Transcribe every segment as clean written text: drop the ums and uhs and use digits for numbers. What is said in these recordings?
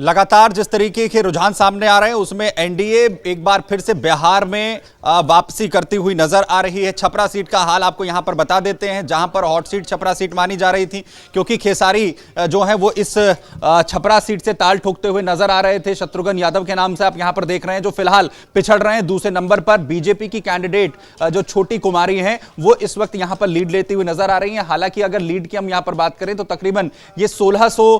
लगातार जिस तरीके के रुझान सामने आ रहे हैं उसमें एनडीए एक बार फिर से बिहार में वापसी करती हुई नजर आ रही है। छपरा सीट का हाल आपको यहां पर बता देते हैं, जहां पर हॉट सीट छपरा सीट मानी जा रही थी, क्योंकि खेसारी जो है वो इस छपरा सीट से ताल ठोकते हुए नजर आ रहे थे। शत्रुघ्न यादव के नाम से आप यहां पर देख रहे हैं, जो फिलहाल पिछड़ रहे हैं। दूसरे नंबर पर बीजेपी की कैंडिडेट जो छोटी कुमारी हैं, वो इस वक्त यहां पर लीड लेती हुई नजर आ रही हैं। हालांकि अगर लीड की हम यहां पर बात करें तो तकरीबन ये 1600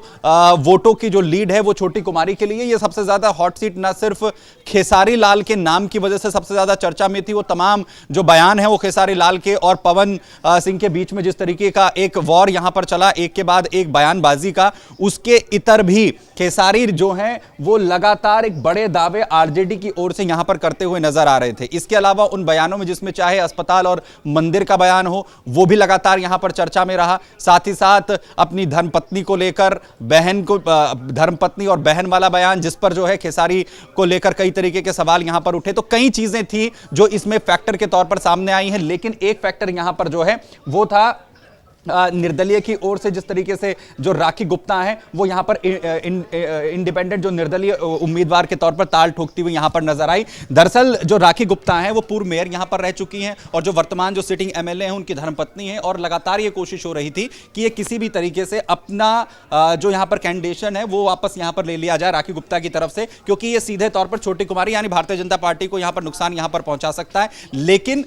वोटों की जो लीड है वो छोटी कुमारी के लिए। ये सबसे ज्यादा हॉट सीट ना सिर्फ खेसारी लाल के नाम की वजह से सबसे ज्यादा चर्चा में थी, वो तमाम जो बयान है वो खेसारी लाल के और पवन सिंह के बीच में जिस तरीके का एक वॉर यहां पर चला, एक के बाद एक बयानबाजी का, उसके इतर भी खेसारी जो हैं वो लगातार एक बड़े दावे आरजेडी की ओर से यहां पर करते हुए नजर आ रहे थे। इसके अलावा उन बयानों में जिसमें चाहे अस्पताल और मंदिर का बयान हो, वो भी लगातार यहां पर चर्चा में रहा। साथ ही साथ अपनी धर्मपत्नी को लेकर, बहन को धर्मपत्नी और बहन वाला बयान, जिस पर जो है खेसारी को लेकर कई तरीके के सवाल यहां पर उठे। तो कई चीजें थी जो इसमें फैक्टर के तौर पर सामने आई हैं, लेकिन एक फैक्टर यहां पर जो है वो था निर्दलीय की ओर से जिस तरीके से जो राखी गुप्ता हैं वो यहां पर इंडिपेंडेंट जो निर्दलीय उम्मीदवार के तौर पर ताल ठोकती हुई यहां पर नजर आई। दरअसल जो राखी गुप्ता हैं वो पूर्व मेयर यहां पर रह चुकी हैं और जो वर्तमान जो सिटिंग एमएलए हैं उनकी धर्मपत्नी हैं, और लगातार ये कोशिश हो रही थी कि ये किसी भी तरीके से अपना जो यहां पर कैंडिडेशन है वो वापस यहां पर ले लिया जाए राखी गुप्ता की तरफ से, क्योंकि ये सीधे तौर पर छोटी कुमारी यानी भारतीय जनता पार्टी को यहां पर नुकसान यहां पर पहुंचा सकता है। लेकिन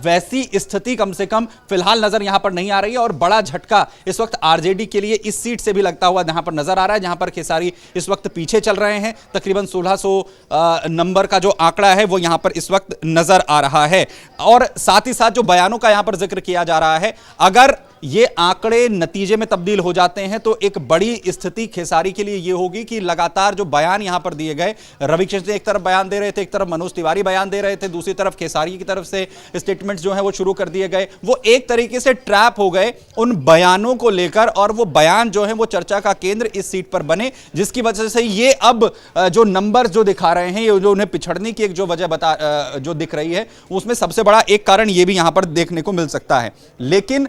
वैसी स्थिति कम से कम फिलहाल नजर यहां पर नहीं आ रही है, और बड़ा झटका इस वक्त आरजेडी के लिए इस सीट से भी लगता हुआ यहां पर नजर आ रहा है, जहां पर खेसारी इस वक्त पीछे चल रहे हैं। तकरीबन 1600 नंबर का जो आंकड़ा है वो यहां पर इस वक्त नजर आ रहा है। और साथ ही साथ जो बयानों का यहां पर जिक्र किया जा रहा है, अगर ये आंकड़े नतीजे में तब्दील हो जाते हैं तो एक बड़ी स्थिति खेसारी के लिए ये होगी कि लगातार जो बयान यहां पर दिए गए, रविकिशन एक तरफ बयान दे रहे थे, एक तरफ मनोज तिवारी बयान दे रहे थे, दूसरी तरफ खेसारी की तरफ से स्टेटमेंट्स जो है वो शुरू कर दिए गए, वो एक तरीके से ट्रैप हो गए उन बयानों को लेकर, और वो बयान जो है वो चर्चा का केंद्र इस सीट पर बने, जिसकी वजह से ये अब जो नंबर जो दिखा रहे हैं, ये जो उन्हें पिछड़ने की एक जो वजह जो दिख रही है, उसमें सबसे बड़ा एक कारण ये भी यहां पर देखने को मिल सकता है। लेकिन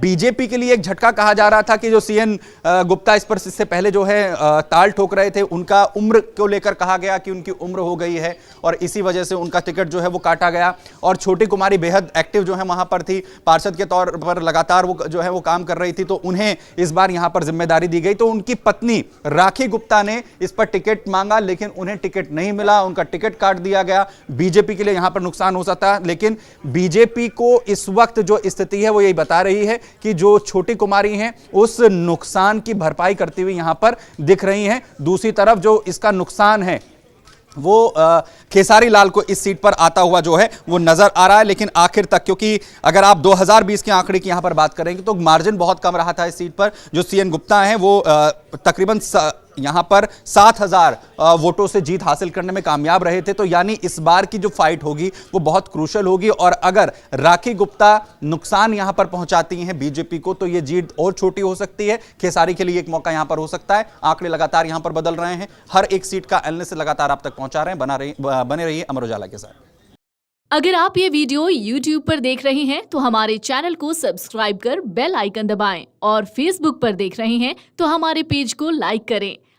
बीजेपी के लिए एक झटका कहा जा रहा था कि जो सीएन गुप्ता इस पर इससे पहले जो है ताल ठोक रहे थे, उनका उम्र को लेकर कहा गया कि उनकी उम्र हो गई है और इसी वजह से उनका टिकट जो है वो काटा गया। और छोटी कुमारी बेहद एक्टिव जो है वहां पर थी, पार्षद के तौर पर लगातार वो जो है वो काम कर रही थी, तो उन्हें इस बार यहां पर जिम्मेदारी दी गई। तो उनकी पत्नी राखी गुप्ता ने इस पर टिकट मांगा, लेकिन उन्हें टिकट नहीं मिला, उनका टिकट काट दिया गया। बीजेपी के लिए यहां पर नुकसान हो सकता है, लेकिन बीजेपी को इस वक्त जो स्थिति है वो यही बता रही है कि जो छोटी कुमारी हैं उस नुकसान की भरपाई करती हुई यहां पर दिख रही हैं। दूसरी तरफ जो इसका नुकसान है वो खेसारी लाल को इस सीट पर आता हुआ जो है वो नजर आ रहा है। लेकिन आखिर तक, क्योंकि अगर आप 2020 के आंकड़े की यहां पर बात करेंगे तो मार्जिन बहुत कम रहा था इस सीट पर। जो सीएन गुप्ता हैं वो तकरीबन यहां पर 7000 वोटों से जीत हासिल करने में कामयाब रहे थे। तो यानी इस बार की जो फाइट होगी वो बहुत क्रूशल होगी, और अगर राखी गुप्ता नुकसान यहां पर पहुंचाती हैं बीजेपी को तो ये जीत और छोटी हो सकती है। खेसारी के लिए एक मौका यहां पर हो सकता है। आंकड़े लगातार यहां पर बदल रहे हैं, हर एक सीट का एनालिसिस लगातार आप तक पहुंचा रहे हैं। बने रहिए अमर उजाला के साथ। अगर आप ये वीडियो YouTube पर देख रहे हैं तो हमारे चैनल को सब्सक्राइब कर बेल आइकन दबाएं, और Facebook पर देख रहे हैं तो हमारे पेज को लाइक करें।